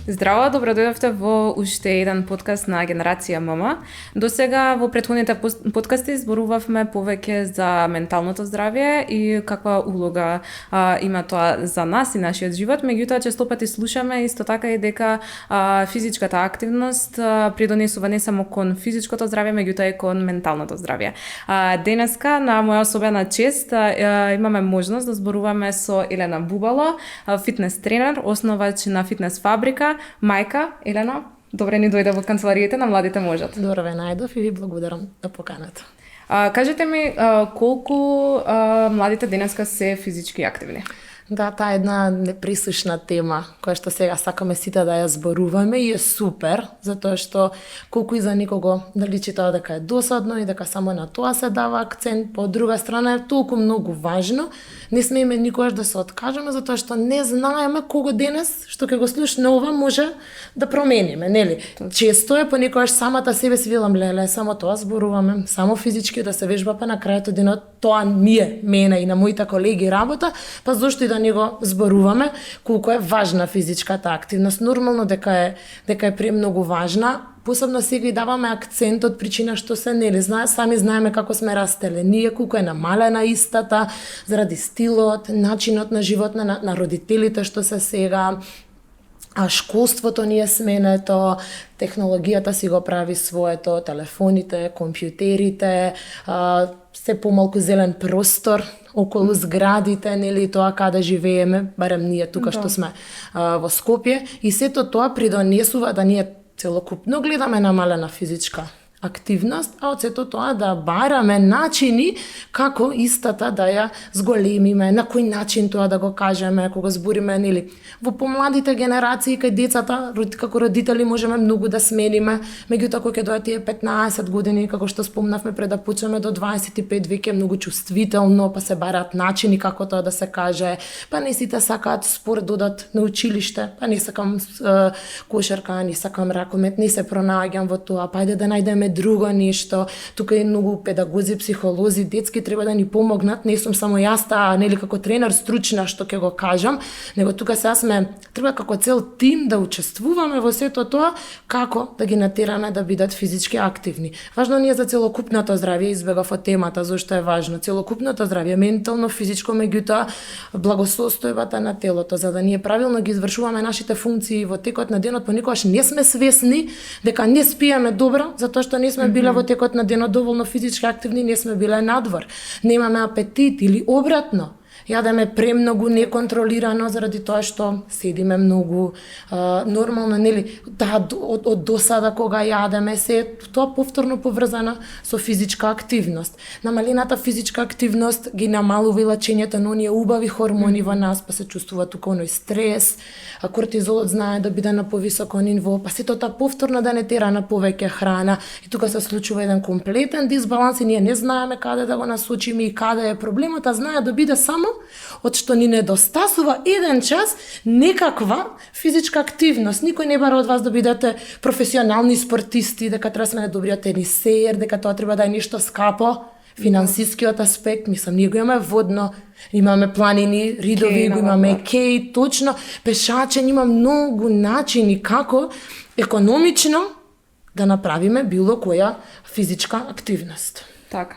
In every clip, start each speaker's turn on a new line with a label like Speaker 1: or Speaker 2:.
Speaker 1: Здраво, добро дојдовте во уште еден подкаст на Генерација ММ. До сега во претходните подкасти зборувавме повеќе за менталното здравје и каква улога има тоа за нас и нашиот живот. Меѓутоа, често пати слушаме исто така и дека физичката активност придонесува не само кон физичкото здравје, меѓутоа и кон менталното здравје. Денеска, на моја особена чест, имаме можност да зборуваме со Елена Бубало, фитнес тренер, основач на Фитнес Фабрика. Мајка, Елена, добре ни дојде во канцелариите на Младите можат.
Speaker 2: Добро ве најдов и ви благодарам на поканата.
Speaker 1: Кажете ми, колку младите денеска се физички активни?
Speaker 2: Да, таа е една неприсушна тема, која што сега сакаме сите да ја зборуваме и е супер, затоа што колку и за некого да личи тоа дека е досадно и дека само на тоа се дава акцент, по друга страна е толку многу важно, не смееме никогаш да се откажеме затоа што не знаеме кого денес што ќе го слушне ова може да промениме, нели? Често е понекогаш самата себе си велам леле, само тоа зборуваме, само физички да се вежба, па на крајот од денот тоа ми е мене и на моите колеги работа, па зошто и да не го зборуваме колку е важна физичката активност. Нормално дека е премногу важна. Посебно сега и даваме акцент од причина што се нели сами знаеме како сме растеле. Ние колку е намалена истата заради стилот, начинот на живот на родителите што се сега, а школството ни е сменето, технологијата си го прави своето, телефоните, компјутерите, се помалку зелен простор околу зградите, нели тоа каде живееме, барем ние тука што сме во Скопје, и сето тоа придонесува да ние целокупно гледаме намалена физичка активност, а од сето тоа да бараме начини како истата да ја зголемиме, на кој начин тоа да го кажеме, кога збориме, нели, во помладите генерации кај децата, како родители можеме многу да смениме, меѓутоа кога ќе дојдат тие 15 години, како што спомнавме пред да почнеме до 25 веќе многу чувствително, па се бараат начини како тоа да се каже, па не сите сакаат спорт додат на училиште, па не сакам кошарка, не сакам ракомет, не се пронаѓам во тоа, па ајде да најдеме друго нешто. Тука е многу педагози, психолози, детски треба да ни помогнат. Не сум само јас таа, нели како тренер стручна што ќе го кажам, него тука сега сме треба како цел тим да учествуваме во сето тоа како да ги натераме да бидат физички активни. Важно ни е за целокупното здравје, избегав од темата зашто е важно. Целокупното здравје, ментално, физичко, меѓутоа благосостојбата на телото, за да ние правилно ги извршуваме нашите функции во текот на денот, понекогаш не сме свесни дека не спиеме добро, затоа што не сме биле во текот на денот доволно физички активни, не сме биле надвор. Немаме апетит или обратно. Јадеме премногу неконтролирано заради тоа што седиме многу, нормално, нели, од досада кога јадеме, се тоа повторно поврзано со физичка активност. Намалената физичка активност ги намалува и лачењето на оние убави хормони во нас, па се чувствува тука оној стрес, а кортизолот знае да биде на повисоко ниво, па сето тоа повторно да не тера на повеќе храна и тука се случува еден комплетен дисбаланс и ние не знаеме каде да го насочиме и каде е проблемот, а знае да биде само од што ни недостасува еден час некаква физичка активност. Никој не бара од вас да бидете професионални спортисти, дека треба да сме добриот тенисер, дека тоа треба да е нешто скапо. Финансискиот аспект, мислам, ние го имаме водно, имаме планини, ридови, го имаме кеј, точно, пешачење, има многу начини како економично да направиме било која физичка активност.
Speaker 1: Така.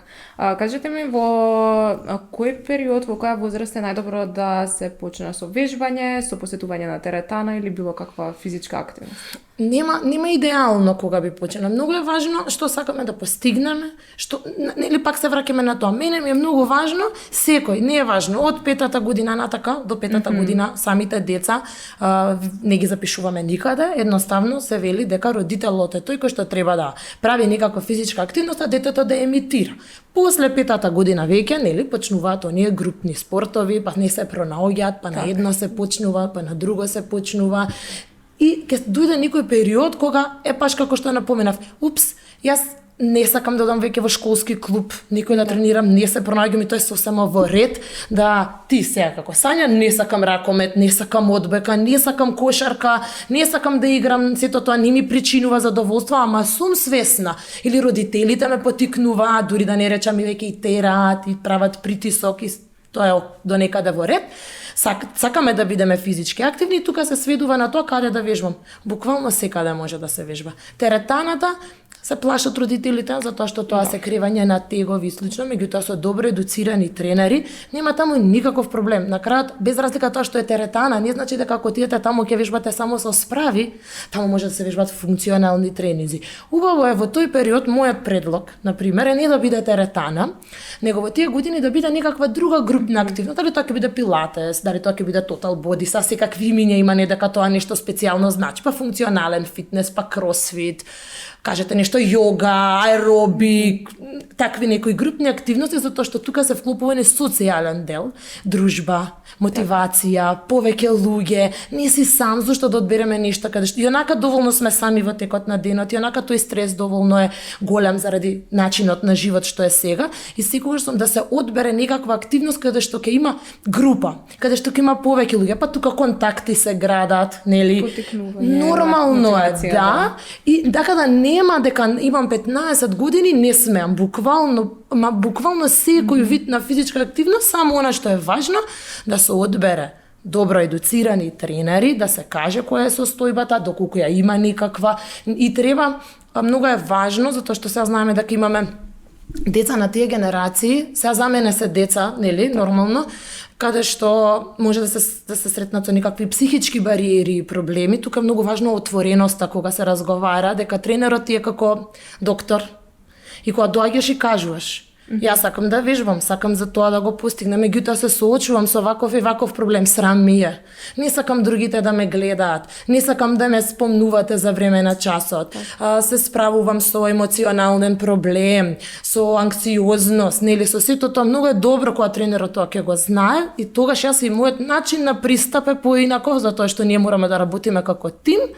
Speaker 1: Кажете ми, во кој период, во која возраст е најдобро да се почне со вежбање, со посетување на теретана или било каква физичка активност?
Speaker 2: Нема идеално кога би почнала. Многу е важно што сакаме да постигнеме, што нели пак се враќаме на тоа. Мене ми е многу важно, секој, не е важно од 5-та година натака до 5-та година самите деца не ги запишуваме никаде, едноставно се вели дека родителот е тој кој што треба да прави некаква физичка активност, а детето да емитира. После 5-та година веќе, нели, почнуваат оние групни спортови, па не се пронаоѓаат, па на едно се почнува, па на друго се почнува. И ќе дојде некој период кога е паш како што напоменав, упс, јас не сакам да одам веќе во школски клуб, некој да тренирам, не се пронаѓам и тоа е сосема во ред, да ти сега како Сања не сакам ракомет, не сакам одбека, не сакам кошарка, не сакам да играм, сето тоа не ми причинува задоволство, ама сум свесна. Или родителите ме потикнуваат, дури да не речам и веќе и тераат и прават притисок и Тоа е до некаде во ред. Сакаме да бидеме физички активни и тука се сведува на тоа каде да вежбам. Буквално секаде може да се вежба. Теретаната се плашат родителите затоа што тоа се кривање на тегови и слично, меѓутоа со добро едуцирани тренери нема таму никаков проблем. На крајот, без разлика тоа што е теретана, не значи дека ако отидете таму ќе вежбате само со справи, таму може да се вежбат функционални тренинзи. Убаво е во тој период мојот предлог, на пример, е не да биде теретана, него во тие години да биде некаква друга групна активност, дали тоа ќе биде пилатес, дали тоа ќе биде тотал боди, са секакви имиња има, не дека тоа нешто специјално значи, па функционален фитнес, па кросфит, кажете нешто јога, аеробик, такви некои групни активности, затоа што тука се вклопува социјален дел, дружба, мотивација, повеќе луѓе, не си сам, зашто да одбереме нешто каде што јонака доволно сме сами во текот на денот, јонака тој стрес доволно е голем заради начинот на живот што е сега и секогаш сум да се одбере некаква активност каде што ќе има група, каде што ќе има повеќе луѓе, па тука контакти се градат, нели? Нормално е, да. И дека да нема дека имам 15 години, не смеам. Буквално секој вид на физичка активност, само она што е важно, да се одбере добро едуцирани тренери, да се каже која е состојбата, доколку ја има никаква. И треба, многу е важно, затоа што сега знаеме дека имаме деца на тие генерации, сега за мене се деца, нели, нормално, каде што може да се сретнат со некакви психички бариери и проблеми. Тука е многу важно отвореноста кога се разговара, дека тренерот ти е како доктор. И кога доаѓаш и кажуваш, јас сакам да вежбам, сакам за тоа да го постигнам, меѓутоа се соочувам со ваков и ваков проблем, срам ми е. Не сакам другите да ме гледаат, не сакам да ме спомнувате за време на часот. Се справувам со емоционален проблем, со анксиозност, нели, со сето тоа многу е добро кога тренерот тоа ќе го знае и тогаш јас и мојот начин на пристап е поинаков, затоа што ние мораме да работиме како тим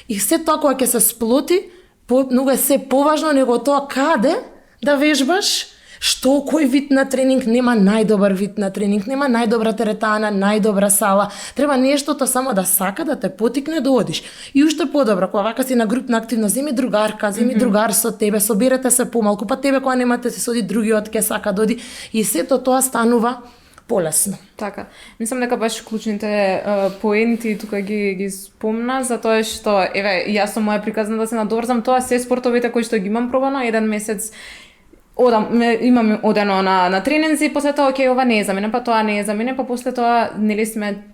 Speaker 2: и се тоа кога ќе се сплоти, многу е се поважно него тоа каде да вежбаш. Што, кој вид на тренинг, нема најдобар вид на тренинг, нема најдобра теретана, најдобра сала. Треба нештото само да сака да те потикне да одиш. И уште подобро, кога вака си на групна активност, земи другарка, земи другар со тебе, соберете се помалку, па тебе кога немате се соди другиот ќе сака да оди и сето тоа станува полесно.
Speaker 1: Така. Мислам дека баш клучните поенти тука ги спомна, затоа што, еве, јас сум моја приказна да се надоврзам, тоа се спортовите кои што ги имам пробано, еден месец имам одено на тренинзи, после тоа окей, ова не е за мене, па тоа не е за мене, па после тоа нели сме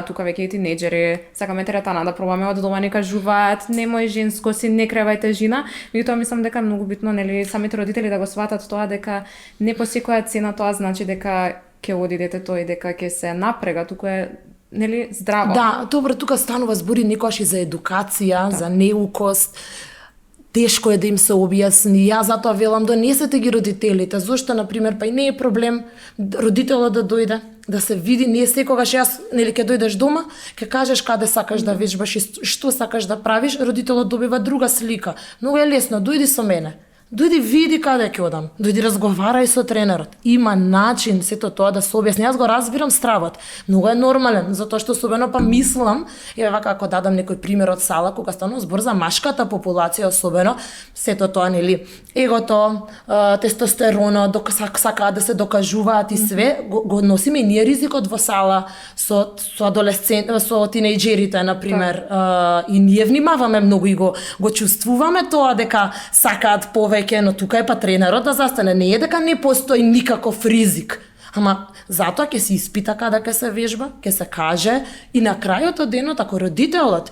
Speaker 1: тука веќе и тинејџери, сакаме теретана да пробаме, од дома не кажуваат, немој женско си, не кревајте жена, меѓутоа мислам дека е многу битно нели самите родители да го сватат тоа дека не по секоја цена тоа значи дека ќе оди детето и дека ќе се напрега, туку е нели здраво.
Speaker 2: Да, добро, тука станува збори некогаш и за едукација, за неукост. Тешко е да им се објасни. Ја затоа велам донесете ги родителите. Зошто, на пример, па и не е проблем родителот да дојде, да се види, не секогаш јас, нели ќе дојдеш дома, ќе кажеш каде сакаш да вежбаш и што сакаш да правиш, родителот добива друга слика. Многу е лесно, дојди со мене. Дојди види каде ќе одам. Дојди разговарај со тренерот. Има начин сето тоа да се објасни. Јас го разбирам стравот. Многу е нормален, затоа што особено па мислам, еве вака ако дадам некој пример од сала кога станува збор за машката популација особено, сето тоа нели егото, тестостеронот, сакаат да се докажуваат и све, го носиме и ние ризикот во сала со со тинејџерите на пример, и ние внимаваме многу и го чувствуваме тоа дека сакаат повеќе, но тука е па тренерот да застане. Не е дека не постои никаков ризик. Ама затоа ќе се испита каде ќе се вежба, ќе се каже и на крајот од денот ако родителот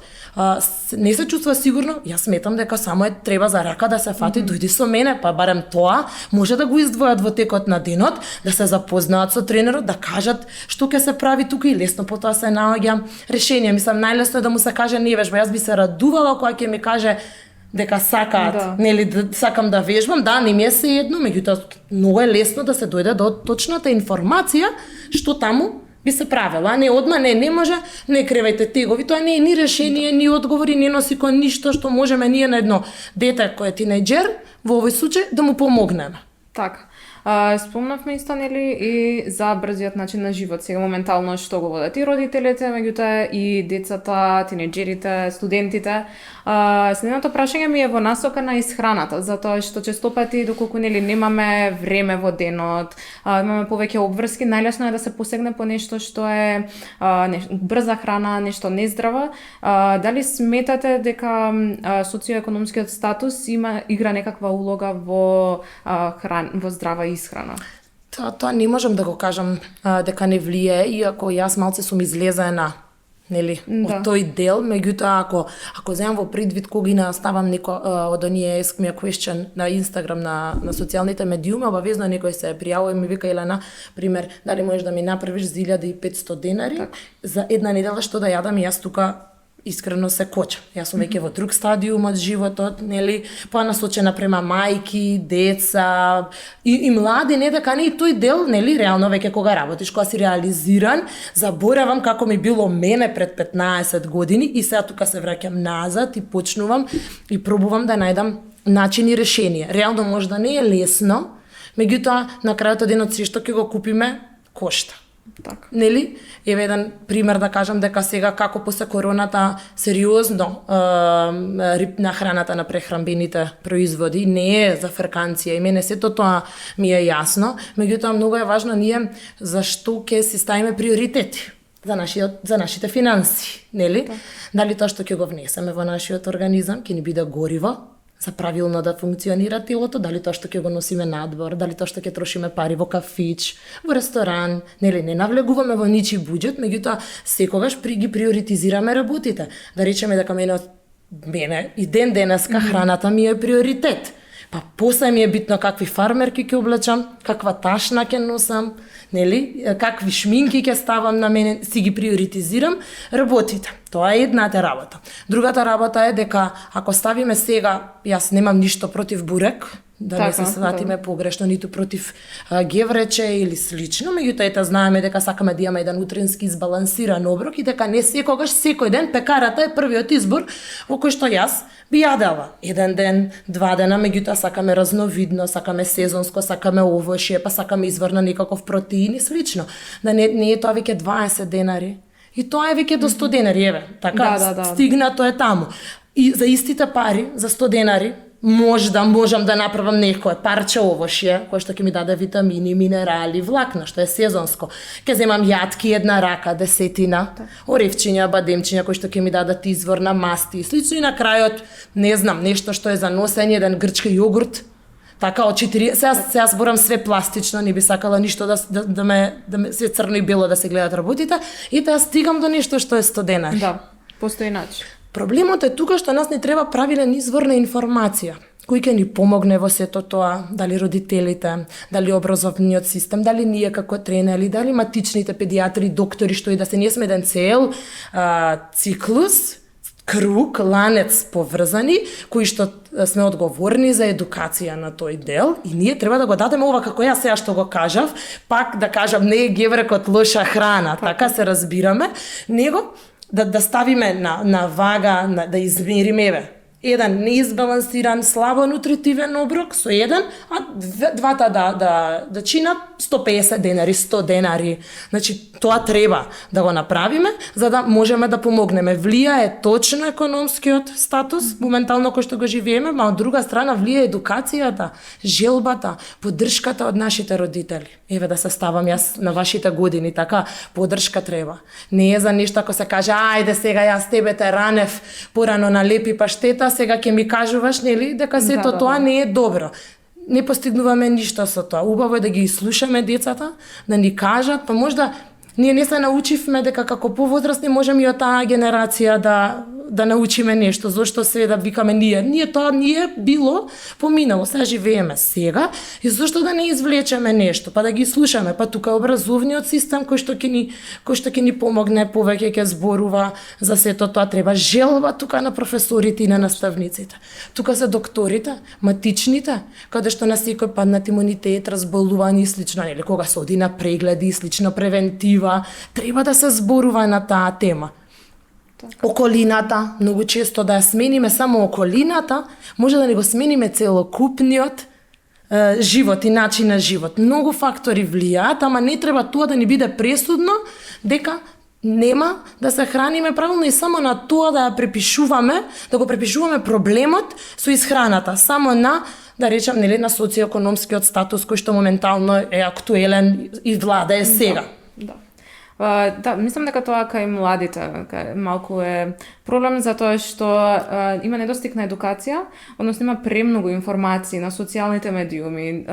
Speaker 2: не се чувствува сигурно, јас сметам дека само е треба за рака да се фати, дојди со мене, па барем тоа може да го издвојат во текот на денот, да се запознаат со тренерот, да кажат што ќе се прави тука и лесно потоа се наоѓа решение. Мислам најлесно е да му се каже не вежба. Јас би се радувала кога ќе ми каже дека сакаат, нели, да сакам да вежбам, да, не ми е сеедно, меѓутоа многу е лесно да се дојде до точната информација што таму би се правела, а не одма, не може, не кревајте тегови, тоа не е ни решение, ни одговори, не носи кон ништо што можеме ние на едно дете кој е тинејџер, во овој случај, да му помогнеме.
Speaker 1: Така. Спомнавме исто, нели, и за брзиот начин на живот. Сега моментално што го водат и родителите, меѓутоа и децата, тинеџерите, студентите. Следното прашање ми е во насока на исхраната, затоа што често пати доколку нели немаме време во денот, имаме повеќе обврски, најлесно е да се посегне по нешто што е брза храна, нешто нездраво. Дали сметате дека социоекономскиот статус игра некаква улога во здрава исхрана?
Speaker 2: Тоа не можам да го кажам дека не влие, иако јас малце сум излезена, нели, од тој дел, меѓутоа ако земам во предвид кога ги ставам од оние Ask Me a Question на Инстаграм на социјалните медиуми, обавезно некој се пријавува и ми вика Елена, пример, дали можеш да ми направиш за 1500 денари за една недела што да јадам и јас тука искрено се кочам. Јас сум веќе во друг стадиум од животот, нели, понасочена према мајки, деца и млади, не дека не и тој дел, нели, реално веќе кога работиш, кога си реализиран, заборавам како ми било мене пред 15 години и сега тука се враќам назад и почнувам и пробувам да најдам начини и решение. Реално може да не е лесно, меѓутоа на крајот од денот се што ќе го купиме кошта.
Speaker 1: Така.
Speaker 2: Нели? Еве еден пример да кажам дека сега како после короната сериозно рипна храната на прехранбените производи, не е за фрканција и мене сето тоа ми е јасно, меѓутоа многу е важно ние зашто ќе си ставиме приоритети за нашите финанси, нели? Дали тоа што ќе го внесеме во нашиот организам ќе ни биде гориво за правилно да функционира телото, дали тоа што ќе го носиме надвор, дали тоа што ќе трошиме пари во кафич, во ресторан, нели, не навлегуваме во ничи буџет, меѓутоа секогаш ги приоритизираме работите. Да речеме дека мене и ден денеска храната ми е приоритет. Па после ми е битно какви фармерки ќе облечам, каква ташна ќе носам, нели, какви шминки ќе ставам на мене, си ги приоритизирам работите. Тоа е едната работа. Другата работа е дека ако ставиме сега, јас немам ништо против бурек, да не се сватиме погрешно, ниту против геврече или слично, меѓутоа ета знаеме дека сакаме да имаме еден утрински избалансиран оброк и дека не секогаш секој ден пекарата е првиот избор во кој што јас би јадела. Еден ден, 2 дена, меѓутоа сакаме разновидно, сакаме сезонско, сакаме овошје, па сакаме извор на некаков протеин и слично. Да не е тоа веќе 20 денари. И тоа е веќе до 100 денари, еве. Така, стигнато е таму. И за истите пари, за 100 денари, можам да направам некое парче овошје, кое што ќе ми даде витамини, минерали, влакна, што е сезонско. Ќе земам јатки една рака, 10, оревчиња, бадемчиња, кои што ќе ми дадат извор на масти и слично. И на крајот, не знам, нешто што е за носење, еден грчки јогурт, така од 4, сега зборам све пластично, не би сакала ништо да ме се црно и бело да се гледат работите, и таа стигам до нешто што е 100 денари.
Speaker 1: Да, постои начин.
Speaker 2: Проблемот е тука што нас не треба правилен извор на информација, кој ќе ни помогне во сето тоа, дали родителите, дали образовниот систем, дали ние како тренери, дали матичните педиатри, доктори, што и да се ние сме еден цел циклус, круг, ланец поврзани, кои што сме одговорни за едукација на тој дел и ние треба да го дадеме ова како јас сега што го кажав, пак да кажам не е геврекот лоша храна, така се разбираме, него да ставиме на вага, да измериме, еве, еден неизбалансиран, слабо нутритивен оброк со еден, а двата да чинат 150 денари, 100 денари. Значи, тоа треба да го направиме, за да можеме да помогнеме. Влијае точно економскиот статус, моментално кој што го живееме, ма од друга страна влијае едукацијата, желбата, поддршката од нашите родители. Еве да се ставам јас на вашите години, така, поддршка треба. Не е за нешто ако се каже, ајде сега јас тебе те ранев порано на лепи паштета, сега ќе ми кажуваш, нели, дека сето тоа не е добро. Не постигнуваме ништо со тоа. Убаво е да ги слушаме децата, да ни кажат, па можда ние не се научивме дека како повозрасни можеме и од таа генерација да научиме нешто, зошто се да викаме ние тоа ние било поминало, сега живееме сега и зошто да не извлечеме нешто, па да ги слушаме, па тука образовниот систем кој што ќе ни помогне повеќе ќе зборува за сето тоа, треба желба тука на професорите и на наставниците. Тука се докторите, матичните, каде што на секој паднат имунитет, разболување и слично, нели, кога се оди на прегледи и слично превентива, треба да се зборува на таа тема. Околината, многу често да ја смениме само околината, може да не го смениме целокупниот живот и начин на живот. Многу фактори влијаат, ама не треба тоа да ни биде пресудно дека нема да се храниме правилно и само на тоа да ја препишуваме, да го препишуваме проблемот со исхраната, само на да речам нели на социоекономскиот статус кој што моментално е актуелен и влада е сега.
Speaker 1: Да. Да, мислам дека тоа кај младите малку е проблем затоа што има недостиг на едукација, односно има премногу информации на социјалните медиуми.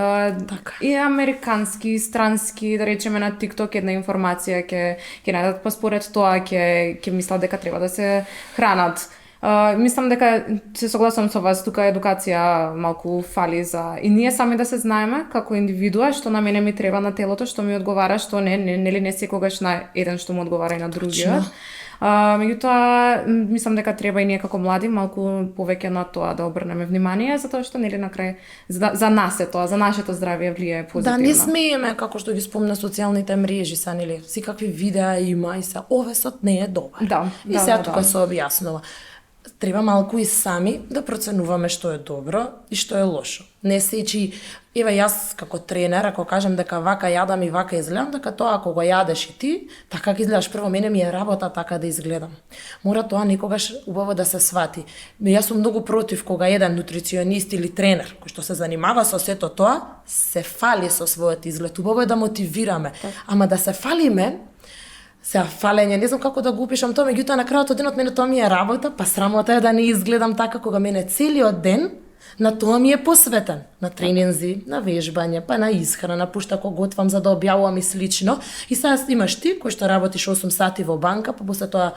Speaker 1: И американски, и странски, да речеме на TikTok една информација ќе најдат, па според тоа ќе мислат дека треба да се хранат. Мислам дека се согласувам со вас, тука едукација малку фали и ние сами да се знаеме како индивидуа што на мене ми треба на телото, што ми одговара, што не секогаш на еден што му одговара и на другиот. Меѓутоа мислам дека треба и ние како млади малку повеќе на тоа да обрнеме внимание, затоа што нели на крај за нас е тоа, за нашето здравје влијае позитивно.
Speaker 2: Да, не смееме како што ги спомна социјалните мрежи са нели, секакви видеа има и се овесот не е добар. И сега тука се објаснува. Треба малку и сами да проценуваме што е добро и што е лошо. Не сечи, еве јас како тренер, ако кажам дека вака јадам и вака изгледам, дека тоа ако го јадеш и ти, така ќе изгледаш. Прво мене ми е работа така да изгледам. Мора тоа некогаш убаво да се свати. Јас сум многу против кога еден нутриционист или тренер кој што се занимава со сето тоа, се фали со својот изглед. Убаво е да мотивираме, ама да се фалиме. Сега фалење, не знам како да го опишам тоа, меѓутоа на крајот од денот мене тоа ми е работа, па срамота е да не изгледам така кога мене целиот ден на тоа ми е посветен, на тренинзи, на вежбање, па на исхрана, пушта ако готвам за да објавувам и слично. И сега имаш ти кој што работиш 8 сати во банка, па после тоа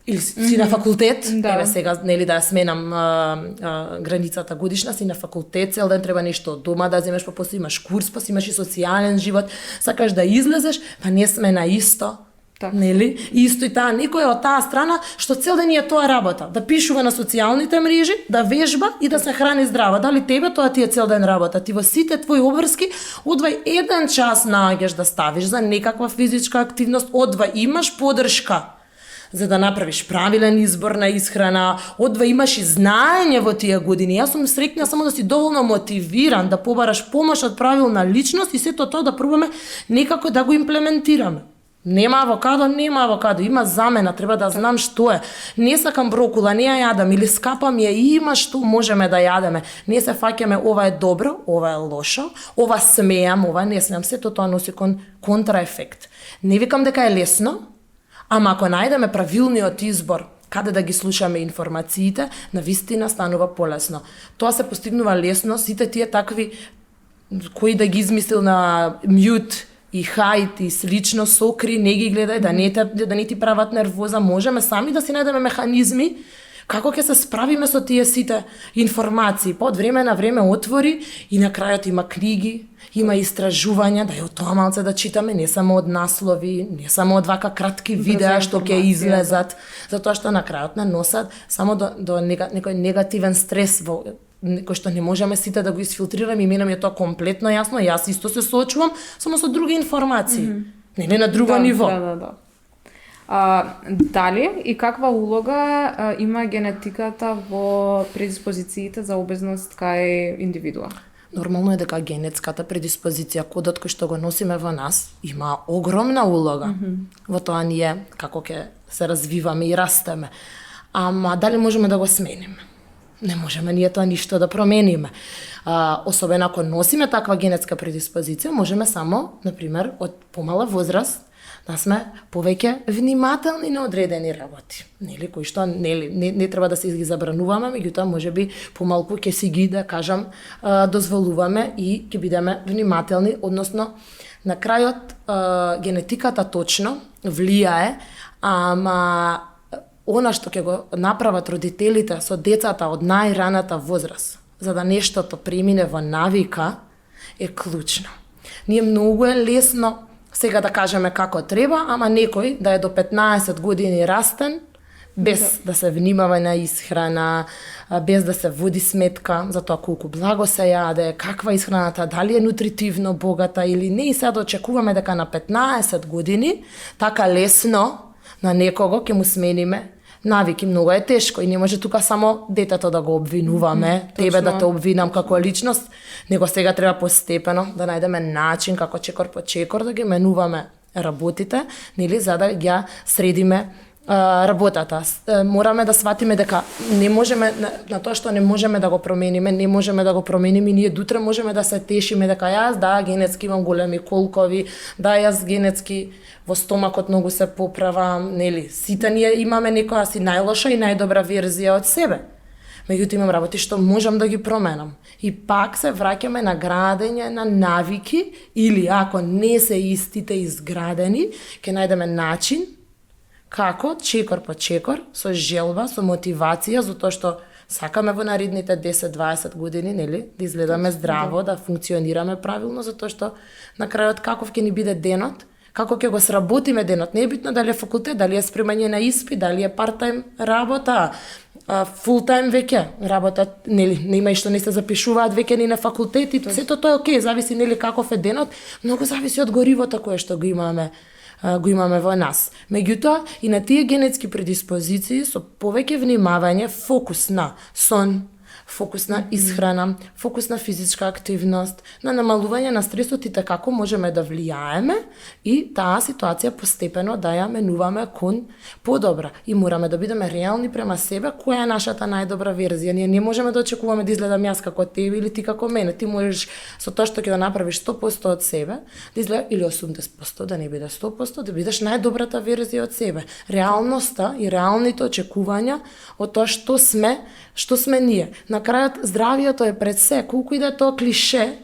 Speaker 2: или си на факултет, еве сега нели да ја сменам границата годишна, си на факултет, цел ден треба нешто од дома да земеш, па после имаш курс, па си имаш и социјален живот, сакаш да излезеш, па не сме на исто. Нели? Исто и таа некој од таа страна што цел ден е тоа работа, да пишува на социјалните мрежи, да вежба и да се храни здраво. Дали тебе тоа ти е цел ден работа? Ти во сите твои обврски одвај 1 час наоѓаш да ставиш за некаква физичка активност, одвај имаш подршка за да направиш правилен избор на исхрана, одвај имаш и знаење во тие години. Јас сум среќна само да си доволно мотивиран, да побараш помош од правилна личност и сето тоа да пробаме некако да го имплементираме. Нема авокадо, има замена, треба да знам што е. Не сакам брокула, не ја јадам, или скапа ми е, има што можеме да јадеме. Не се фаќаме ова е добро, ова е лошо, ова смеам, ова не смеам, сето тоа носи контраефект. Не викам дека е лесно, ама ако најдеме правилниот избор, каде да ги слушаме информациите, навистина станува полесно. Тоа се постигнува лесно, сите тие такви кои да ги измислил на мјут и хајт и слично сокри, не ги гледај, да не ти прават нервоза, можеме сами да си најдеме механизми како ќе се справиме со тие сите информации. Па од време на време отвори и на крајот има книги, има истражувања, да ја тоа малце да читаме, не само од наслови, не само од вака кратки видеа што ќе излезат, затоа што на крајот не носат само до некој негативен стрес кој што не можеме сите да го изфилтрираме и мене ми е тоа комплетно јасно, јас исто се соочувам само со други информации, не на друго ниво.
Speaker 1: Дали и каква улога има генетиката во предиспозициите за обезност кај индивидуа?
Speaker 2: Нормално е дека генетската предиспозиција, кодот кој што го носиме во нас, има огромна улога во тоа ние како ќе се развиваме и растеме. Ама дали можеме да го смениме? Не можеме ние тоа ништо да промениме. Особено ако носиме таква генетска предиспозиција, можеме само, например, од помала возраст да сме повеќе внимателни на одредени работи. Нели, кои што не треба да се ги забрануваме, меѓутоа можеби помалку ќе си ги, да кажам, дозволуваме и ќе бидеме внимателни, односно на крајот генетиката точно влијае, ама она што ќе го направат родителите со децата од најраната возраст, за да нештото премине во навика, е клучно. Ние многу е лесно сега да кажеме како треба, ама некој да е до 15 години растен, без да се внимава на исхрана, без да се води сметка за тоа колку благо се јаде, каква исхраната, дали е нутритивно богата или не, и сега да очекуваме дека на 15 години така лесно на некого ќе му смениме навики, многу е тешко и не може тука само детето да го обвинуваме, тебе да те обвинам како личност, него сега треба постепено да најдеме начин како чекор по чекор да ги менуваме работите, нели, за да ги средиме работата. Мораме да сватиме дека не можеме на тоа што не можеме да го промениме, не можеме да го промениме и ние дутре можеме да се тешиме дека јас генетски имам големи колкови, јас генетски во стомакот многу се поправам, нели? Сите ние имаме некоја си најлоша и најдобра верзија од себе. Меѓутоа имам работи што можам да ги променам. И пак се враќаме на градење на навики или ако не се истите изградени, ќе најдеме начин како чекор по чекор, со желба, со мотивација, затоа што сакаме во наредните 10-20 години, нели, да изгледаме здраво, да функционираме правилно, затоа што на крајот каков ќе ни биде денот, како ќе го сработиме денот, не е битно дали е факултет, дали е спремање на испит, дали е парт-тајм работа, фул-тајм веќе работа, нели, нема и што не се запишуваат веќе ни на факултети, сето тоа е окей, зависи нели каков е денот, многу зависи од горивото кое што го имаме во нас. Меѓутоа, и на тие генетски предиспозиции со повеќе внимавање, фокус на сон, фокус на исхрана, фокус на физичка активност, на намалување на стресот и како можеме да влијаеме и таа ситуација постепено да ја менуваме кон подобра. И мораме да бидеме реални према себе, која е нашата најдобра верзија. Ние не можеме да очекуваме да изгледам јас како тебе или ти како мене. Ти можеш со тоа што ќе го направиш 100% од себе, да изгледа или 80%, да не биде 100%, да бидеш најдобрата верзија од себе. Реалноста и реалните очекувања од тоа што сме ние. На крајот здравието е пред се, колку и да е тоа клише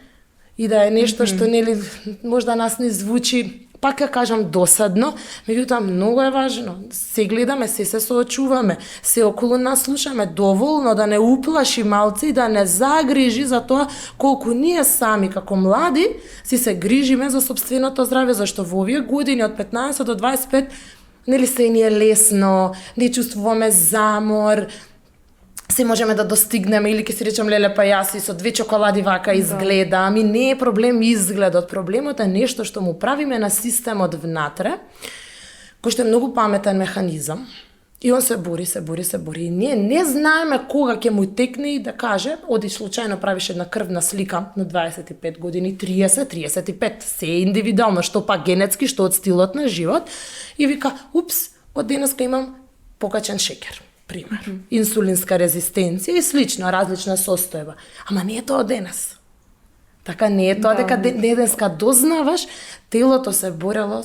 Speaker 2: и да е нешто што нели можда нас не звучи, пак ја кажам досадно, меѓутоа многу е важно. Се гледаме, се соочуваме, се околу нас слушаме доволно да не уплаши малци и да не загрижи за тоа колку ние сами како млади си се грижиме за сопственото здравје, зашто во овие години од 15 до 25 нели се ни е лесно, не чувствуваме замор, се можеме да достигнеме или ќе си речем леле па јас и со 2 чоколади вака изгледам и не е проблем изгледот. Проблемот е нешто што му правиме на системот внатре, кој што е многу паметен механизам. И он се бори. И ние не знаеме кога ќе му текне и да каже, оди случајно правиш една крвна слика на 25 години, 30, 35, се е индивидуално, што па генетски, што од стилот на живот, и вика, упс, од денеска имам покачен шекер. Пример. Инсулинска резистенција и слично, различна состојба. Ама не е тоа денес. Така не е тоа дека денеска дознаваш, телото се борело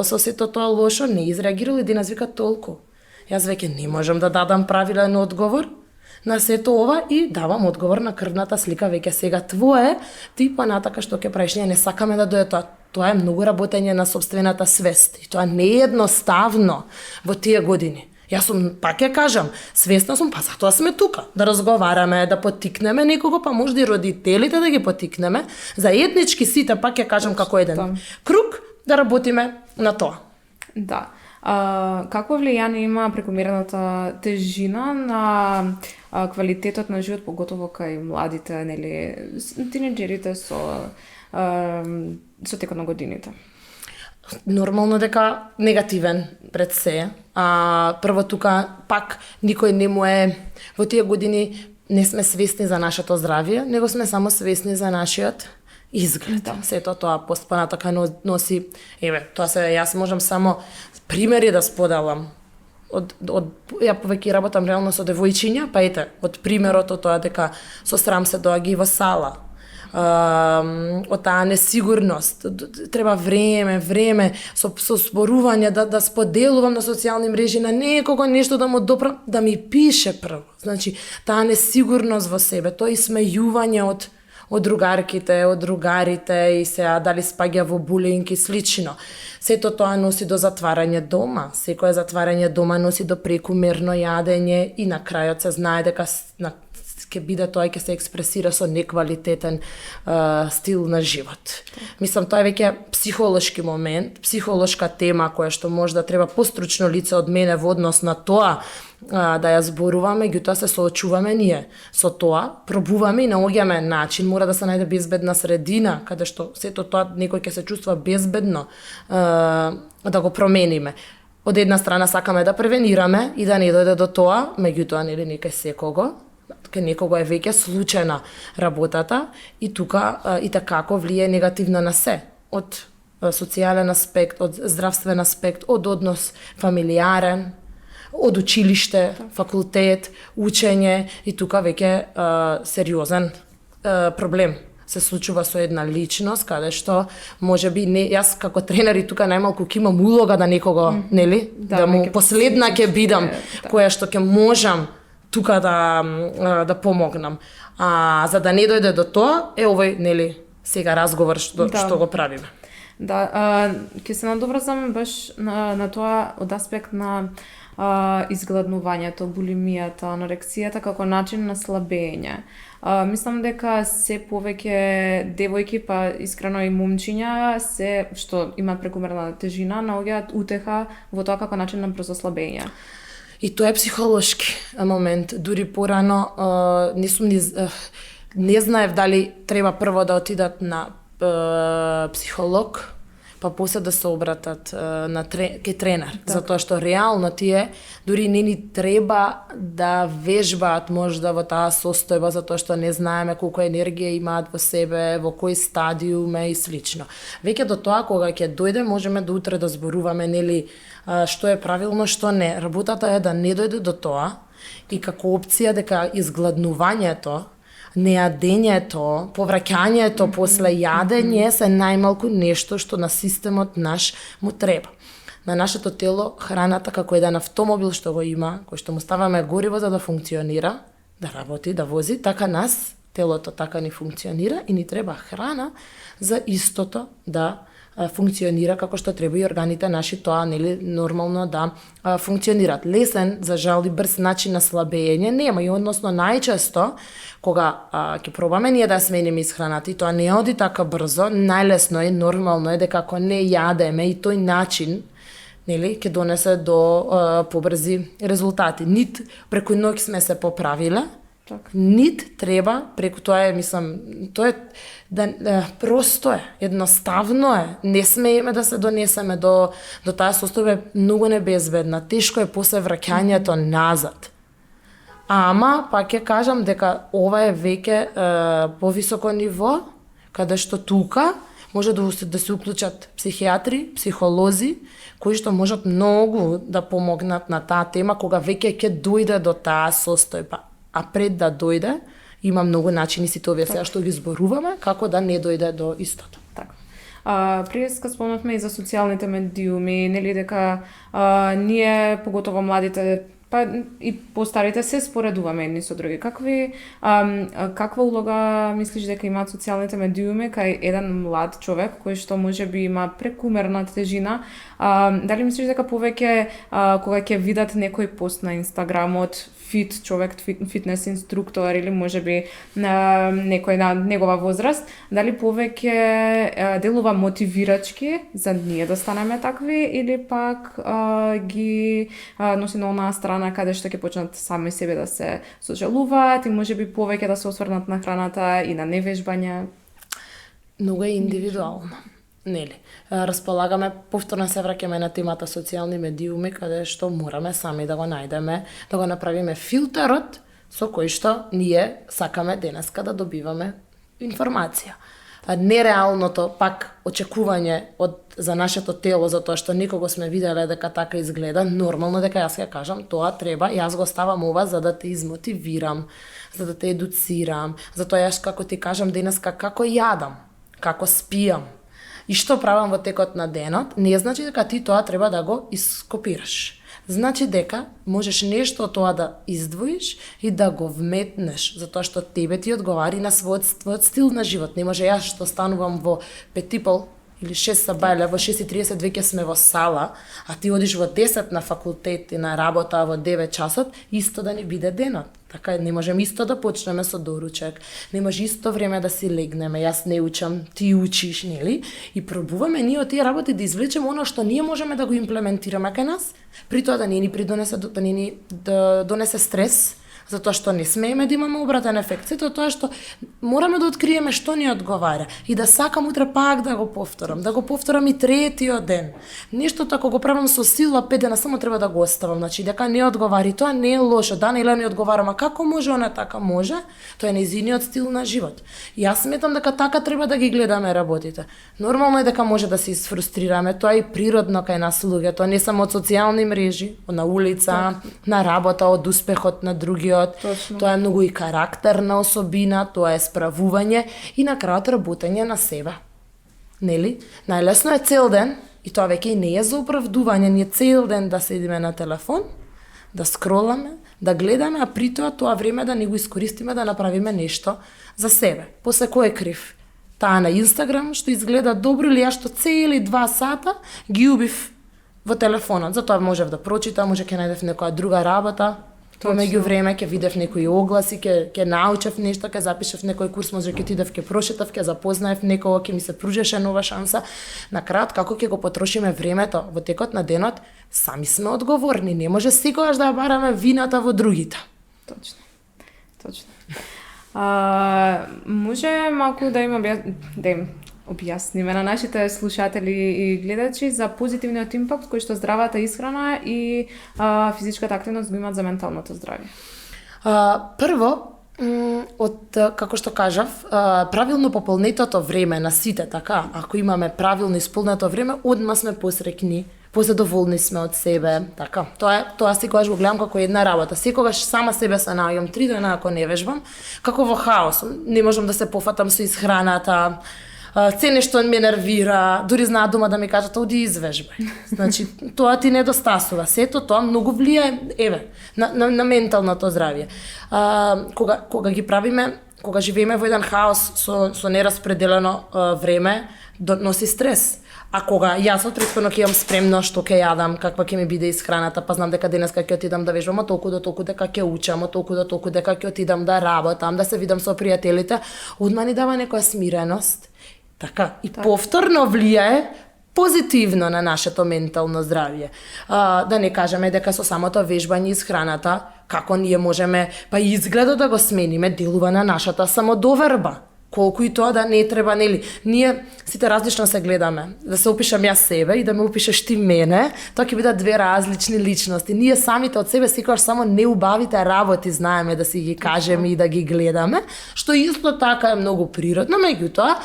Speaker 2: со сето тоа лошо, не изреагирало и денес вика толку. Јас веќе не можам да дадам правилен одговор на сето ова и давам одговор на крвната слика веќе сега твое, ти понатака што ќе правиш, не сакаме да дое тоа. Тоа е многу работење на сопствената свест и тоа не е едноставно во тие години. Јас сум, пак ја кажам, свесна сум, па затоа сме тука, да разговараме, да поттикнеме некого, па можда и родителите да ги поттикнеме, заеднички сите, пак ја кажам како еден круг, да работиме на тоа.
Speaker 1: Да. Какво влијание има прекомерната тежина на квалитетот на живот, поготово кај младите, нели, тинеџерите со текот на годините?
Speaker 2: Нормално дека негативен пред се. Прво тука пак никој не му е во тие години не сме свесни за нашето здравје, него сме само свесни за нашиот изглед. Сето тоа понатака носи, тоа се јас можам само примери да споделам. Ја повеќе работам реално со девојчиња, па ете, од примерот од тоа дека со срам се доаѓа и во сала. Од таа несигурност, треба време со зборување да споделувам на социјални мрежи на некого нешто да му допрам, да ми пише прво. Значи, таа несигурност во себе, тоа исмејување од другарките, од другарите и сега дали спаѓа во булинг и слично. Сето тоа носи до затварање дома. Секое затварање дома носи до прекумерно јадење и на крајот се знае дека ќе биде тоа и ќе се експресира со неквалитетен стил на живот. Мислам, тоа е веќе психолошки момент, психолошка тема која што можда треба постручно лице од мене во однос на тоа да ја зборуваме, меѓутоа се соочуваме ние со тоа, пробуваме и наоѓаме начин, мора да се најде безбедна средина, каде што сето тоа некој ќе се чувствува безбедно да го промениме. од една страна сакаме да превенираме и да не дојде до тоа, меѓутоа нели нека секого кај некого е веќе случајна работата и тука и така како влие негативно на се од социјален аспект, од здравствен аспект, од однос фамилиарен, од училиште, факултет, учење и тука веќе сериозен проблем се случува со една личност каде што можеби не јас како тренер и тука најмалку ќе имам улога да некого, нели, да му последна ќе бидам која што ќе можам тука да помогнам. За да не дојде до тоа, овој нели сега разговор што го правиме.
Speaker 1: Да, ќе се надоврзам баш на тоа од аспект на изгладнувањето, булимијата, анорексијата како начин на слабење. Мислам дека се повеќе девојки, па искрено и момчиња, се што имаат прекумерна тежина, наоѓаат утеха во тоа како начин на брзо слабење.
Speaker 2: И тоа е психолошки момент. Дури порано не знаев дали треба прво да отидат на психолог, па после да се обратат кај тренер, затоа што реално тие дури не ни треба да вежбаат можда во таа состојба, затоа што не знаеме колку енергија имаат во себе, во кој стадиум и слично. Веќе до тоа кога ќе дојде можеме до утре да зборуваме нели што е правилно, што не. Работата е да не дојде до тоа и како опција дека изгладнувањето, нејадењето, повраќањето после јадење се најмалку нешто што на системот наш му треба. На нашето тело храната како еден автомобил што го има, кој што му ставаме гориво за да функционира, да работи, да вози, така нас телото така ни функционира и ни треба храна за истото да функционира како што треба и органите наши тоа нели нормално да функционираат. Лесен, за жал и брз начин на слабење нема и односно најчесто кога ќе пробаме ние да смениме исхраната и тоа не оди така брзо, најлесно е, нормално е дека ако не јадеме и тој начин нели ќе донесе до побрзи резултати. Нит преку ноќ сме се поправиле, нит треба преку тоа е, мислам, тоа е просто е, едноставно е. Не смееме да се донесеме до таа состојба, многу небезбедна. Тешко е после враќањето назад. Ама, пак ќе кажам дека ова е веќе повисоко ниво, каде што тука може да се уклучат психијатри, психолози, кои што можат многу да помогнат на таа тема кога веќе ќе дојде до таа состојба. А пред да дојде, има многу начини сите овие сега што ги зборуваме, како да не дојде до истото.
Speaker 1: Така. Преска спомнавме и за социјалните медиуми, нели дека ние, поготово младите, па и постарите се споредуваме едни со други. Каква улога мислиш дека имаат социјалните медиуми кај еден млад човек кој што можеби има прекумерна тежина? Дали мислиш дека повеќе кога ќе видат некој пост на Инстаграмот, фит човек, фитнес инструктор или можеби некој на негова возраст, дали повеќе делува мотивирачки за ние да станеме такви или пак ги носи на онаа страна каде што ќе почнат сами себе да се сожалуваат и можеби повеќе да се осврнат на храната и на невежбање?
Speaker 2: Многу е индивидуално. Нели, располагаме, повторно се враќаме на темата социјални медиуми, каде што мораме сами да го најдеме, да го направиме филтерот со кој што ние сакаме денеска да добиваме информација. Нереалното пак очекување за нашето тело, за тоа што никого сме виделе дека така изгледа, нормално дека јас ќе кажам, тоа треба, јас го ставам ова за да те измотивирам, за да те едуцирам, затоа јас како ти кажам денеска како јадам, како спијам, и што правам во текот на денот, не значи дека ти тоа треба да го ископираш. Значи дека можеш нешто од тоа да издвоиш и да го вметнеш, затоа што тебе ти одговари на својот стил на живот. Не може јас што станувам во 5:30 или 6 сабајле, во 6:30 веќе сме во сала, а ти одиш во 10 на факултет и на работа во 9 часот, исто да ни биде денот. Така не можеме исто да почнеме со доручек, не може исто време да си легнеме, јас не учам, ти учиш, нели? И пробуваме ние од тие работи да извлечеме оно што ние можеме да го имплементираме кај нас, при тоа да не ни донесе стрес, затоа што не смееме да имаме обратен ефект. Сето тоа што мораме да откриеме што ни одговара и да сакам утре пак да го повторам и третиот ден. Нештото ако го правам со сила 5 дена само треба да го оставам, значи дека не одговари, тоа не е лошо, да не не одговара, ма како може она така може? Тоа е нејзиниот стил на живот. И јас сметам дека така треба да ги гледаме работите. Нормално е дека може да се изфрустрираме, тоа е природно кај нас луѓе, тоа не само од социјални мрежи, на улица, на работа, од успехот на другиот.
Speaker 1: Точно.
Speaker 2: Тоа е многу и карактерна особина, тоа е справување и на крајот работење на себе. Нели? Најлесно е цел ден, и тоа веќе не е за оправдување, ние цел ден да седиме на телефон, да скроламе, да гледаме, а при тоа време да не го искористиме да направиме нешто за себе. После кој е крив? Таа на Инстаграм што изгледа добро или ја што цели 2 сата ги убив во телефонот. Затоа можев да прочитам, може ќе најдев некоја друга работа. Тоа меѓу време ќе видев некои огласи, ќе научев нешто, ќе запишев некој курс, може ќе отидев, ќе прошетав, ќе запознаев некого, ќе ми се пружеше нова шанса. На крајот како ќе го потрошиме времето во текот на денот, сами сме одговорни, не може секогаш да ја бараме вината во другите.
Speaker 1: Точно. Може малку да им објасниме на нашите слушатели и гледачи за позитивниот импакт кој што здравата исхрана и физичката активност го имаат за менталното здравје.
Speaker 2: Прво, како што кажав, правилно пополнетото време на сите, така, ако имаме правилно исполнето време, одма сме посрекни, позадоволни сме од себе, така. Тоа секогаш го гледам како една работа. Секогаш сама себе се наоѓам 3 дена ако не вежбам, како во хаос. Не можам да се пофатам со исхраната. Се нешто ме нервира, дури знаат дома да ми кажат оди извежбај. Значи, тоа ти недостасува. Сето тоа многу влијае, на менталното здравје. Кога ги правиме, кога живееме во еден хаос со нераспределено време, носи стрес. А кога јас од претходно ќе имам спремно што ќе јадам, каква ќе ми биде исхраната, па знам дека денеска ќе отидам да вежбам, толку до толку дека ќе учам, толку до толку дека ќе отидам да работам, да се видам со пријателите, одма ни дава некоја смиреност. Така, и повторно влијае позитивно на нашето ментално здравје. Да не кажеме дека со самото вежбање и исхраната, како ние можеме, па и изгледот да го смениме, делува на нашата самодоверба. Колку и тоа да не треба, нели? Ние сите различно се гледаме. Да се опишам јас себе и да ме опишеш ти мене, тоа ќе бидат 2 различни личности. Ние самите од себе секогаш само неубавите работи знаеме да си ги кажеме и да ги гледаме, што исто така е многу природно, меѓутоа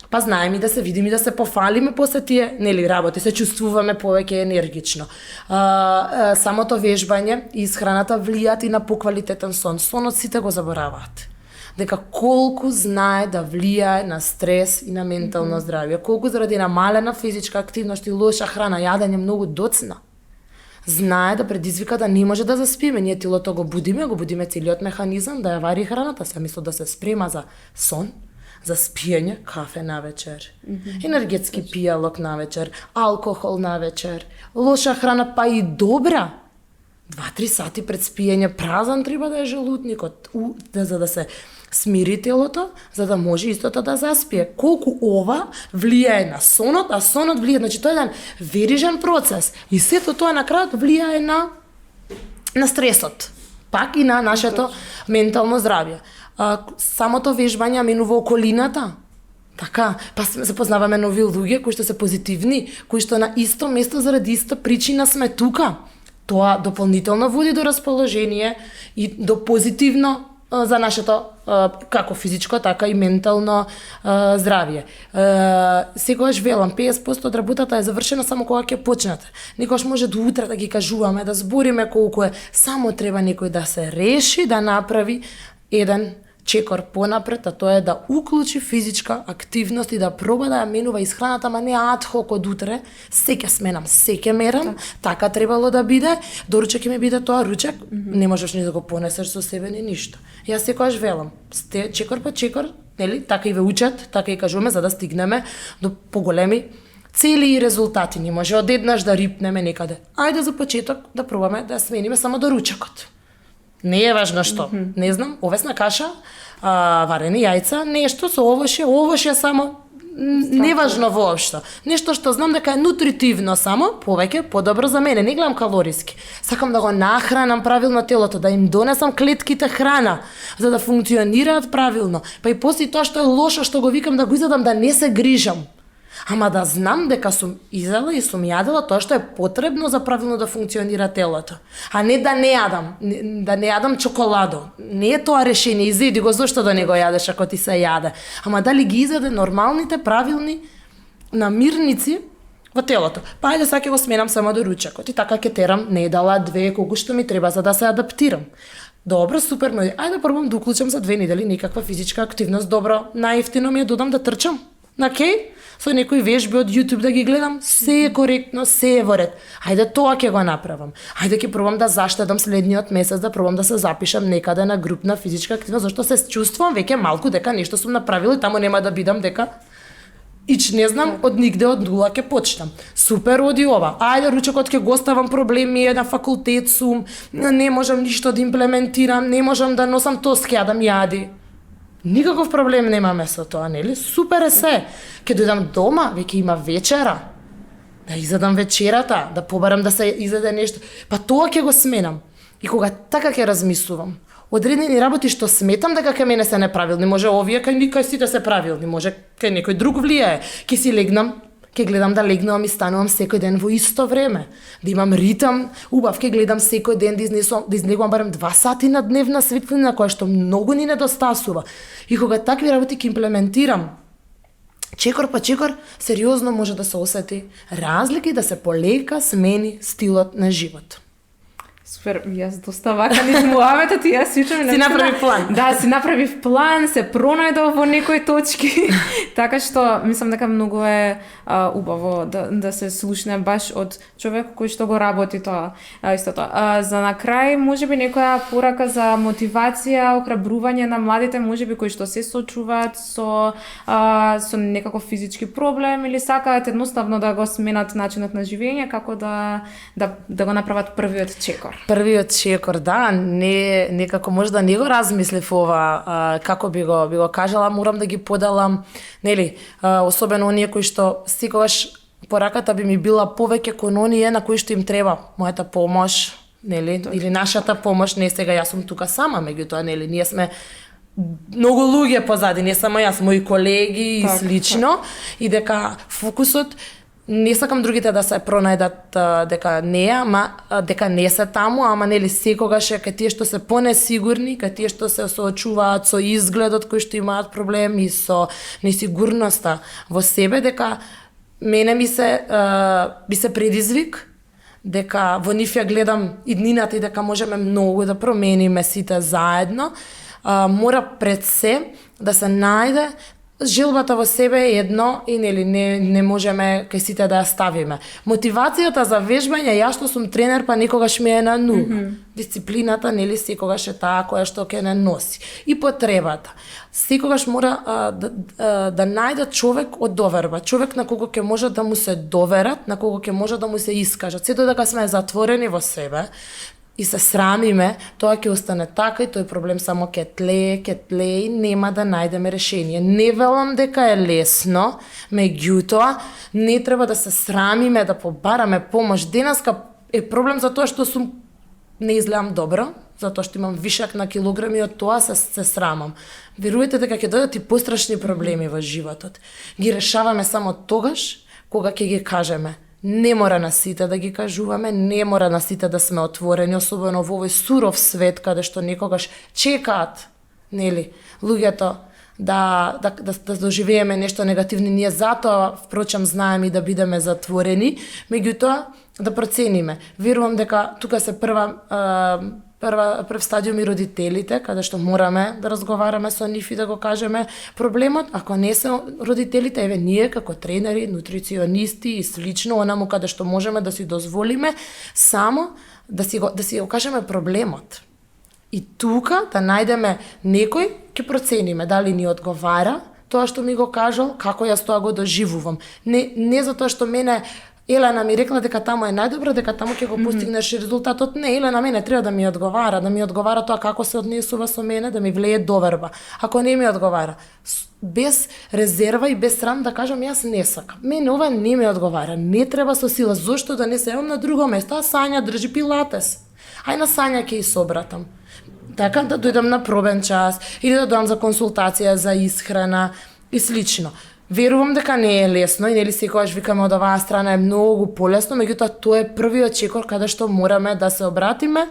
Speaker 2: па знаеме и да се видиме и да се пофалиме после тие, нели, работи, се чувствуваме повеќе енергично. Самото вежбање и исхраната влијаат и на поквалитетен сон. Сонот сите го забораваат. Дека колку знае да влијае на стрес и на ментално здравје, колку заради намалена физичка активност и лоша храна, јадење многу доцна, знае да предизвика да не може да заспиме. Ние телото го будиме целиот механизам да ја вари храната, се мисло да се спрема за сон, за спиење, кафе навечер, енергетски пијалок навечер, алкохол навечер, лоша храна, па и добра. 2-3 сати пред спиење празан треба да е желудникот, за да се смири телото, за да може истото да заспие. Колку ова влијае на сонот, а сонот влијае, значи тоа е еден верижен процес. И сето тоа на крајот влијае на стресот, пак и на нашето ментално здравје. Самото вежбање минува околината. Така, па се запознаваме нови луѓе кои што се позитивни, кои што на исто место заради иста причина сме тука. Тоа дополнително води до расположение и до позитивно за нашето како физичко, така и ментално здравје. Секогаш велам, 50% од работата е завршена само кога ќе почнете. Некогаш може до утре да ги кажуваме, да збориме колку е, само треба некој да се реши да направи еден чекор понапред, а тоа е да уклучи физичка активност и да проба да ја менува исхраната, ама не адхок од утре, се ќе сменам, се ќе мерам, така требало да биде, доручек ќе ми биде тоа ручек, не можеш ни да го понесеш со себе ни ништо. Јас секогаш велам, чекор по чекор, нели, така и ве учат, така и кажуваме за да стигнеме до поголеми цели и резултати. Не може одеднаш да рипнеме некаде. Ајде за почеток да пробаме да смениме само до ручекот. Не е важно што, не знам, овесна каша, варени јајца, нешто со овошје само неважно воопшто. Нешто што знам дека е нутритивно само, повеќе, подобро за мене. Не гледам калориски. Сакам да го нахранам правилно телото, да им донесам клетките храна, за да функционираат правилно. Па и после тоа што е лошо, што го викам да го изедам, да не се грижам. Ама да знам дека сум изела и сум јадела тоа што е потребно за правилно да функционира телото. А не да не јадам, да не јадам чоколадо. Не е тоа решение, изеди го, зошто да не го јадеш ако ти се јаде. Ама дали ги изеде нормалните, правилни намирници во телото. Па ајде сега ќе го сменам само до ручекот и така ќе терам недела, две, колку што ми треба за да се адаптирам. Добро, супер, но ајде пробам да уклучам за 2 недели некаква физичка активност. Добро, најефтино ми е додам да трчам. На кеј? Со некои вежби од YouTube да ги гледам, се е коректно, се е во ред. Ајде тоа ќе го направам. Ајде ќе пробам да заштедам следниот месец, да пробам да се запишам некаде на групна физичка активност, зашто се чувствувам веќе малку дека нешто сум направила и таму нема да бидам дека ич не знам, од нигде од нула ќе почнам. Супер, оди ова. Ајде, ручекот ќе го оставам проблеми, на факултет сум, не можам ништо да имплементирам, не можам да носам тоски, јадам јади. Никаков проблем немаме со тоа, нели? Супер е се. Ке дојдам дома, веќе има вечера. Да изедам вечерата, да побарам да се изеде нешто. Па тоа ќе го сменам. И кога така ќе размислувам, одредени работи што сметам дека кај мене се неправилни, може овие кај сите се правилни, може кај некој друг влијае. Ќе си легнам, ќе гледам да легнувам и станувам секој ден во исто време. Да имам ритам, убав, ќе гледам секој ден да излегувам барем 2 сати на дневна светлина, која што многу ни недостасува. И кога такви работи ќе имплементирам, чекор па чекор, сериозно може да се осети разлика и да се полека смени стилот на живот.
Speaker 1: Супер, јас доста вака низ муавето, ти јас сичам.
Speaker 2: Си направи план.
Speaker 1: Да, си направив план, се пронајдов во некои точки. Така што, мислам дека многу е убаво да се слушне баш од човек кој што го работи тоа, истото. За на крај, можеби некоја порака за мотивација, охрабрување на младите, можеби кои што се сочуваат со некаков физички проблем или сакаат едноставно да го сменат начинот на живење, како да го направат првиот чекор.
Speaker 2: Првиот чекор, да, некако можда не го размислив ова, како би го кажала, морам да ги поделам, нели, особено оние кои што секогаш пораката би ми била повеќе кон оние на кои што им треба мојата помош, нели, или нашата помош, не сега јас сум тука сама, меѓутоа, нели, ние сме многу луѓе позади, не само јас, мои колеги и слично, и дека фокусот не сакам другите да се пронајдат дека не се таму, ама нели секогаш е кај тие што се понесигурни, кај тие што се соочуваат со изгледот кој што имаат проблеми, со несигурноста во себе, дека мене ми се предизвик, дека во нив ја гледам иднината и дека можеме многу да промениме сите заедно. Мора пред се да се најде желбата во себе е едно и нели не можеме кај сите да ја ставиме. Мотивацијата за вежбање, јас што сум тренер, па некогаш ми е на нула. Дисциплината нели секогаш е таа која што ќе не носи. И потребата. Секогаш мора да најде човек од доверба, човек на кого ќе може да му се доверат, на кого ќе може да му се искажат. Сето дека сме затворени во себе, и се срамиме, тоа ќе остане така и тој проблем само ќе тлее и нема да најдеме решение. Не велам дека е лесно, меѓутоа не треба да се срамиме да побараме помош. Денеска е проблем за тоа што не изгледам добро, затоа што имам вишак на килограми, од тоа се срамам. Веруете дека ќе дојдат и пострашни проблеми во животот. Ги решаваме само тогаш кога ќе ги кажеме. Не мора на сите да ги кажуваме, не мора на сите да сме отворени, особено во овој суров свет каде што некогаш чекаат, нели, луѓето да доживееме нешто негативно. Ние затоа, впрочем, знаеме и да бидеме затворени, меѓутоа да процениме. Верувам дека тука се прв стадиум и родителите, каде што мораме да разговараме со нив и да го кажеме проблемот. Ако не се родителите, еве ние како тренери, нутриционисти и слично, онаму каде што можеме да си дозволиме само да си го кажеме проблемот. И тука да најдеме некој, ќе процениме дали ни одговара тоа што ми го кажал, како јас тоа го доживувам. Не затоа што мене Елена ми рекла дека таму е најдобро, дека таму ќе го постигнеш резултатот. Не, Елена мене треба да ми одговара тоа како се однесува со мене, да ми влее доверба. Ако не ми одговара, без резерва и без срам да кажам јас не сакам. Мене ова не ми одговара. Не треба со сила. Зошто да не се јавам на друго место? А Сања држи пилатес. Ај на Сања ќе и собратам. Така да дојдам на пробен час или да дојдам за консултација за исхрана и слично. Верувам дека не е лесно и нели секогаш викаме од оваа страна е многу полесно, меѓутоа тоа е првиот чекор каде што мораме да се обратиме,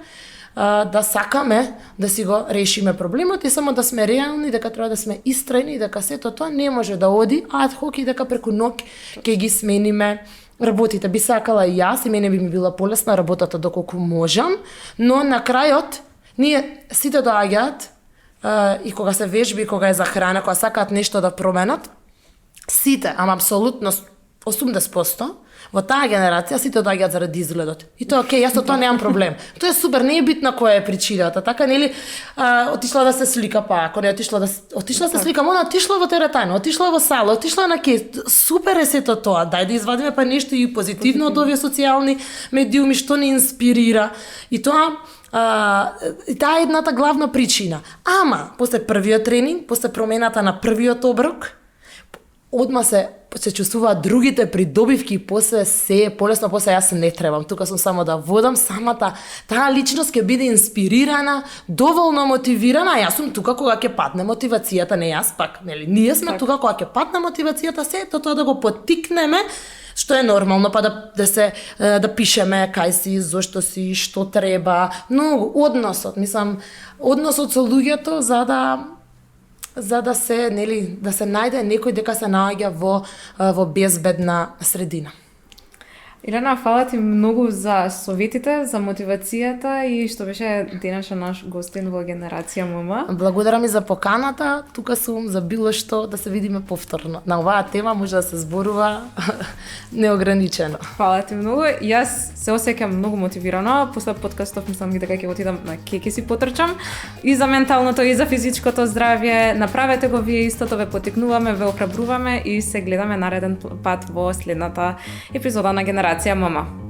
Speaker 2: да сакаме да си го решиме проблемот и само да сме реални, дека треба да сме истрајни и дека сето тоа не може да оди ад хок и дека преку ноќ ќе ги смениме работите. Би сакала и јас и мене би ми била полесна работата доколку можам, но на крајот ние сите доаѓаат и кога се вежби, кога е за храна, кога сакаат нешто да променат, сите, ама апсолутно 80% во таа генерација сите доаѓаат заради изгледот. И тоа окей, јас со тоа немам проблем. Тоа е супер, не е битно која е причината. Така нели отишла да се слика, па ако не отишла се слика, она отишла во теретајна, отишла во сала, отишла на ке. Супер е сето тоа. Дај да извадиме па нешто и позитивно од овие социјални медиуми што ни инспирира. И тоа таа е едната главна причина. Ама после првиот тренинг, после промената на првиот оброк, одма се чувствуваат другите придобивки и после се полесно, после јас не требам. Тука сум само да водам, самата таа личност ќе биде инспирирана, доволно мотивирана, а јас сум тука кога ќе падне мотивацијата, не јас пак, нели? Ние сме тука кога ќе падне мотивацијата, сето тоа да го поттикнеме, што е нормално, па да пишеме кај си, зошто си, што треба, но односот со луѓето за да се, нели, да се најде некој дека се наоѓа во безбедна средина.
Speaker 1: Ирена, фала ти многу за советите, за мотивацијата и што беше денешен наш гостин во Генерација ММ.
Speaker 2: Благодарам и за поканата, тука сум за било што да се видиме повторно. На оваа тема може да се зборува неограничено.
Speaker 1: Фала ти многу. Јас се осеќам многу мотивирано. После подкастов мислам дека ќе отидам на кеки си потрчам и за менталното и за физичкото здравје. Направете го вие истото, ве поттикнуваме, ве охрабруваме и се гледаме нареден пат во следната епизода на Генерација ММ.